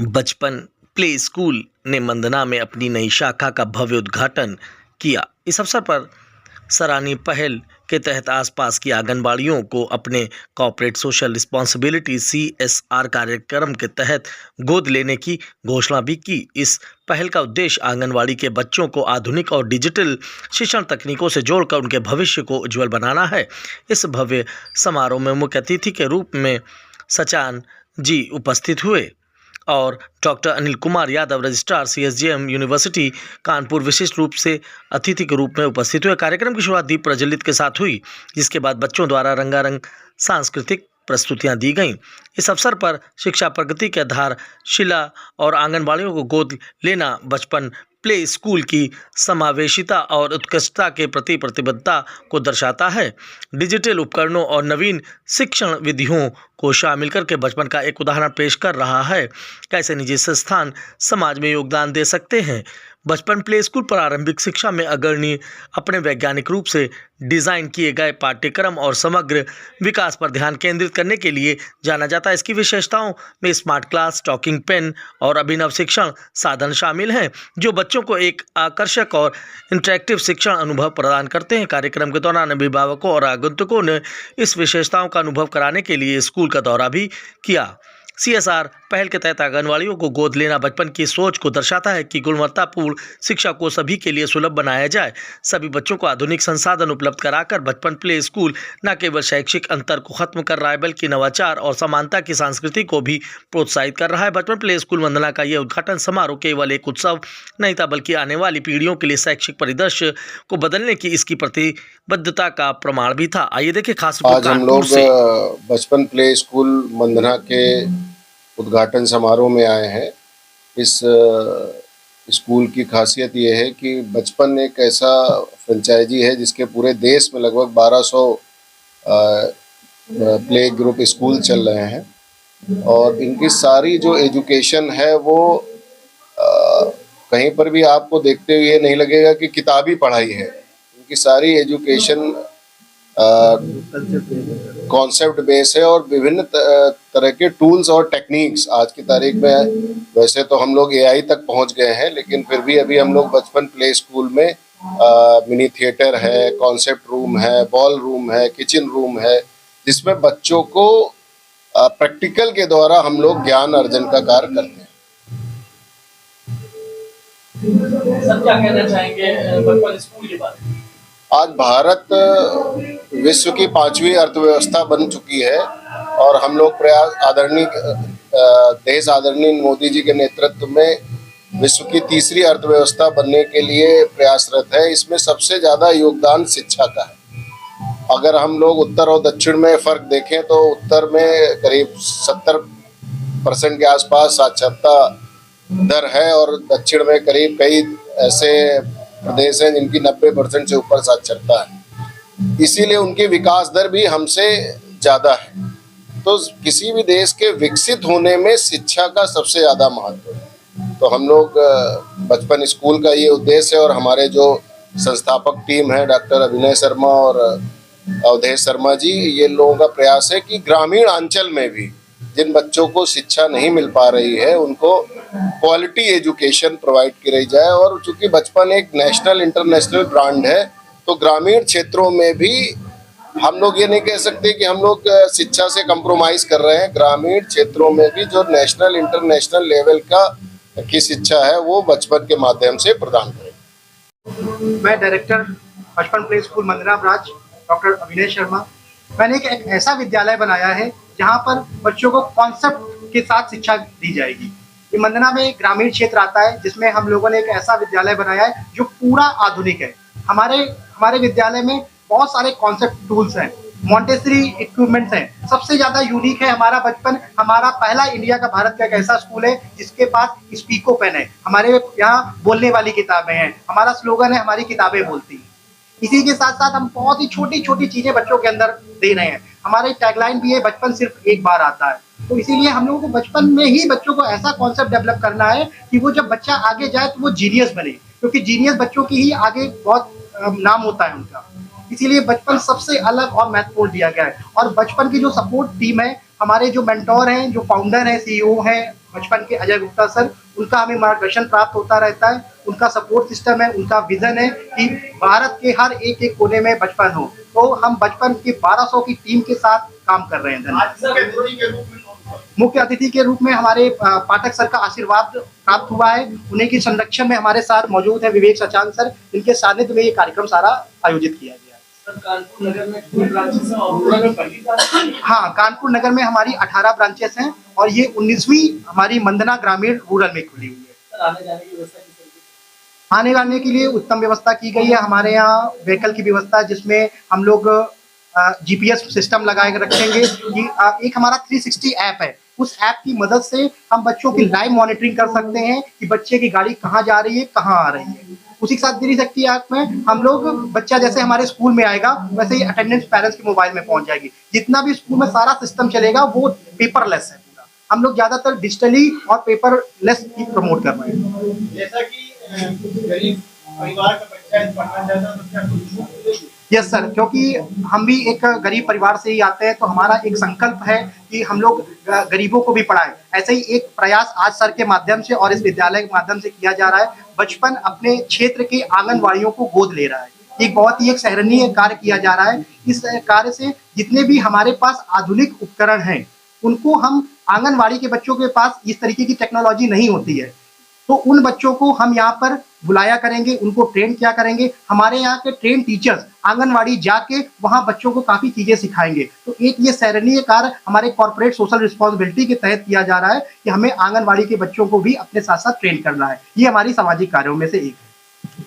बचपन play school ने मंदना में अपनी नई शाखा का भव्य उद्घाटन किया। इस अवसर पर सराहनीय पहल के तहत आसपास की आंगनबाड़ियों को अपने कॉर्पोरेट सोशल रिस्पॉन्सिबिलिटी (CSR) कार्यक्रम के तहत गोद लेने की घोषणा भी की। इस पहल का उद्देश्य आंगनबाड़ी के बच्चों को आधुनिक और डिजिटल शिक्षण तकनीकों से जोड़कर उनके भविष्य को उज्जवल बनाना है। इस भव्य समारोह में मुख्य अतिथि के रूप में सचान जी उपस्थित हुए और doctor Anil Kumar Yadav, registrar CSJM university Kanpur, विशिष्ट रूप से अतिथि के रूप में उपस्थित हुए। कार्यक्रम की शुरुआत दीप प्रज्वलित के साथ हुई, जिसके बाद बच्चों द्वारा रंगारंग सांस्कृतिक प्रस्तुतियां दी गईं। इस अवसर पर शिक्षा प्रगति के आधारशिला और आंगनबाड़ियों को गोद लेना बचपन प्ले स्कूल की समावेशिता और उत्कृष्टता के प्रति प्रतिबद्धता को दर्शाता है। डिजिटल उपकरणों और नवीन शिक्षण विधियों को शामिल करके बचपन का एक उदाहरण पेश कर रहा है कैसे निजी संस्थान समाज में योगदान दे सकते हैं। बचपन प्ले स्कूल प्रारंभिक शिक्षा में अग्रणी अपने वैज्ञानिक रूप से डिज़ाइन किए गए पाठ्यक्रम और समग्र विकास पर ध्यान केंद्रित करने के लिए जाना जाता है। इसकी विशेषताओं में स्मार्ट क्लास, टॉकिंग पेन और अभिनव शिक्षण साधन शामिल हैं, जो बच्चों को एक आकर्षक और इंटरैक्टिव शिक्षण अनुभव प्रदान करते हैं। कार्यक्रम के दौरान अभिभावकों और आगंतुकों ने इस विशेषताओं का अनुभव कराने के लिए स्कूल का दौरा भी किया। CSR पहल के तहत आंगनबाड़ियों को गोद लेना बचपन की सोच को दर्शाता है कि गुणवत्तापूर्ण शिक्षा को सभी के लिए सुलभ बनाया जाए। सभी बच्चों को आधुनिक संसाधन उपलब्ध कराकर बचपन प्ले स्कूल न केवल शैक्षिक अंतर को खत्म कर रहा है, बल्कि नवाचार और समानता की संस्कृति को भी प्रोत्साहित कर रहा है। बचपन प्ले स्कूल मंदना का यह उद्घाटन समारोह केवल एक उत्सव नहीं था, बल्कि आने वाली पीढ़ियों के लिए शैक्षिक परिदृश्य को बदलने की इसकी प्रतिबद्धता का प्रमाण भी था। आइए देखिए खास आज हम लोग बचपन प्ले स्कूल मंदना के उद्घाटन समारोह में आए हैं। इस स्कूल की खासियत ये है कि बचपन एक ऐसा फ्रेंचाइजी है जिसके पूरे देश में लगभग 1200 प्ले ग्रुप स्कूल चल रहे हैं और इनकी सारी जो एजुकेशन है वो कहीं पर भी आपको देखते हुए नहीं लगेगा कि किताबी पढ़ाई है। इनकी सारी एजुकेशन कॉन्सेप्ट बेस है और विभिन्न तरह के टूल्स और टेक्निक्स आज की तारीख में, वैसे तो हम लोग AI तक पहुंच गए हैं, लेकिन फिर भी अभी हम लोग बचपन प्ले स्कूल में मिनी थिएटर है, कॉन्सेप्ट रूम है, बॉल रूम है, किचन रूम है, जिसमें बच्चों को प्रैक्टिकल के द्वारा हम लोग ज्ञान अर्जन का कार्य करते हैं। सर, क्या कहना चाहेंगे बचपन स्कूल के बारे में? आज भारत विश्व की 5वीं अर्थव्यवस्था बन चुकी है और हम लोग देश आदरणीय मोदी जी के नेतृत्व में विश्व की 3री अर्थव्यवस्था बनने के लिए प्रयासरत है। इसमें सबसे ज़्यादा योगदान शिक्षा का है। अगर हम लोग उत्तर और दक्षिण में फ़र्क देखें तो उत्तर में करीब 70% के आसपास साक्षरता दर है और दक्षिण में करीब कई ऐसे प्रदेश हैं जिनकी 90% से ऊपर साक्षरता है, इसीलिए उनकी विकास दर भी हमसे ज़्यादा है। तो किसी भी देश के विकसित होने में शिक्षा का सबसे ज़्यादा महत्व है। तो हम लोग बचपन स्कूल का ये उद्देश्य है और हमारे जो संस्थापक टीम है डॉक्टर अभिनय शर्मा और अवधेश शर्मा जी, ये लोगों का प्रयास है कि ग्रामीण अंचल में भी जिन बच्चों को शिक्षा नहीं मिल पा रही है उनको क्वालिटी एजुकेशन प्रोवाइड की जाए। और चूंकि बचपन एक नेशनल इंटरनेशनल ब्रांड है, तो ग्रामीण क्षेत्रों में भी हम लोग ये नहीं कह सकते कि हम लोग शिक्षा से कंप्रोमाइज कर रहे हैं। ग्रामीण क्षेत्रों में भी जो नेशनल इंटरनेशनल लेवल की शिक्षा है वो बचपन के माध्यम से प्रदान करें। मैं डायरेक्टर बचपन play school Mandhana branch doctor अभिनय शर्मा। मैंने एक ऐसा विद्यालय बनाया है जहाँ पर बच्चों को कॉन्सेप्ट के साथ शिक्षा दी जाएगी। ये मंदना में एक ग्रामीण क्षेत्र आता है जिसमें हम लोगों ने एक ऐसा विद्यालय बनाया है जो पूरा आधुनिक है। हमारे विद्यालय में बहुत सारे कॉन्सेप्ट टूल्स हैं, मॉन्टेसरी इक्विपमेंट्स हैं। सबसे ज़्यादा यूनिक है हमारा बचपन, हमारा पहला इंडिया का, भारत का एक ऐसा स्कूल है जिसके पास स्पीको पेन है। हमारे यहाँ बोलने वाली किताबें हैं, हमारा स्लोगन है हमारी किताबें बोलती हैं। इसी के साथ साथ हम बहुत ही छोटी छोटी चीज़ें बच्चों के अंदर दे रहे हैं। हमारी टैगलाइन भी है, बचपन सिर्फ एक बार आता है। तो इसीलिए हम लोगों को बचपन में ही बच्चों को ऐसा कॉन्सेप्ट डेवलप करना है कि वो जब बच्चा आगे जाए तो वो जीनियस बने, क्योंकि जीनियस बच्चों की ही आगे बहुत नाम होता है उनका। इसीलिए बचपन सबसे अलग और महत्वपूर्ण दिया गया है। और बचपन की जो सपोर्ट टीम है, हमारे जो मेंटोर हैं, जो फाउंडर हैं, सीईओ हैं बचपन के, अजय गुप्ता सर, उनका हमें मार्गदर्शन प्राप्त होता रहता है। उनका सपोर्ट सिस्टम है, उनका विजन है कि भारत के हर एक एक कोने में बचपन हो। तो हम बचपन की 1200 की टीम के साथ काम कर रहे हैं। धन्यवाद। मुख्य अतिथि के रूप में हमारे पाठक सर का आशीर्वाद प्राप्त हुआ है। उन्हीं की संरक्षण में हमारे साथ मौजूद है विवेक सचान सर, इनके सानिध्य में ये कार्यक्रम सारा आयोजित किया गया है। सर, कानपुर नगर में 2 ब्रांचेस हैं और रूरल में पहली ब्रांच है। हाँ, कानपुर नगर में हमारी 18 ब्रांचेस हैं और ये 19वीं हमारी मंदना ग्रामीण रूरल में खुली हुई है। सर, आने जाने की व्यवस्था किस तरीके से? आने जाने के लिए उत्तम व्यवस्था की गई है। हमारे यहाँ व्हीकल की व्यवस्था है, जिसमें हम लोग जीपीएस सिस्टम लगाए रखेंगे। कि एक हमारा 360 ऐप है, उस ऐप की मदद से हम बच्चों की लाइव मॉनिटरिंग कर सकते हैं कि बच्चे की गाड़ी कहाँ जा रही है, कहाँ आ रही है। उसी के साथ दिल्ली शक्ति ऐप में हम लोग, बच्चा जैसे हमारे स्कूल में आएगा वैसे ही अटेंडेंस पेरेंट्स के मोबाइल में पहुंच जाएगी। जितना भी स्कूल में सारा सिस्टम चलेगा वो पेपरलेस है पूरा। हम लोग ज्यादातर डिजिटली और पेपरलेस की प्रमोट कर रहे हैं। जैसा कि गरीब परिवार का बच्चा पढ़ना चाहता है तो क्या कुछ छूट मिलेगी? यस सर, क्योंकि हम भी एक गरीब परिवार से ही आते हैं, तो हमारा एक संकल्प है कि हम लोग गरीबों को भी पढ़ाएं। ऐसे ही एक प्रयास आज सर के माध्यम से और इस विद्यालय के माध्यम से किया जा रहा है। बचपन अपने क्षेत्र के आंगनवाड़ियों को गोद ले रहा है। एक बहुत ही एक सराहनीय कार्य किया जा रहा है। इस कार्य से जितने भी हमारे पास आधुनिक उपकरण हैं, उनको हम, आंगनवाड़ी के बच्चों के पास इस तरीके की टेक्नोलॉजी नहीं होती है, तो उन बच्चों को हम यहाँ पर बुलाया करेंगे, उनको ट्रेन किया करेंगे। हमारे यहाँ के ट्रेन टीचर्स आंगनवाड़ी जाके वहाँ बच्चों को काफ़ी चीज़ें सिखाएंगे। तो एक ये सराहनीय कार्य हमारे कॉर्पोरेट सोशल रिस्पॉन्सिबिलिटी के तहत किया जा रहा है कि हमें आंगनवाड़ी के बच्चों को भी अपने साथ साथ ट्रेन करना है। ये हमारी सामाजिक कार्यों में से एक है।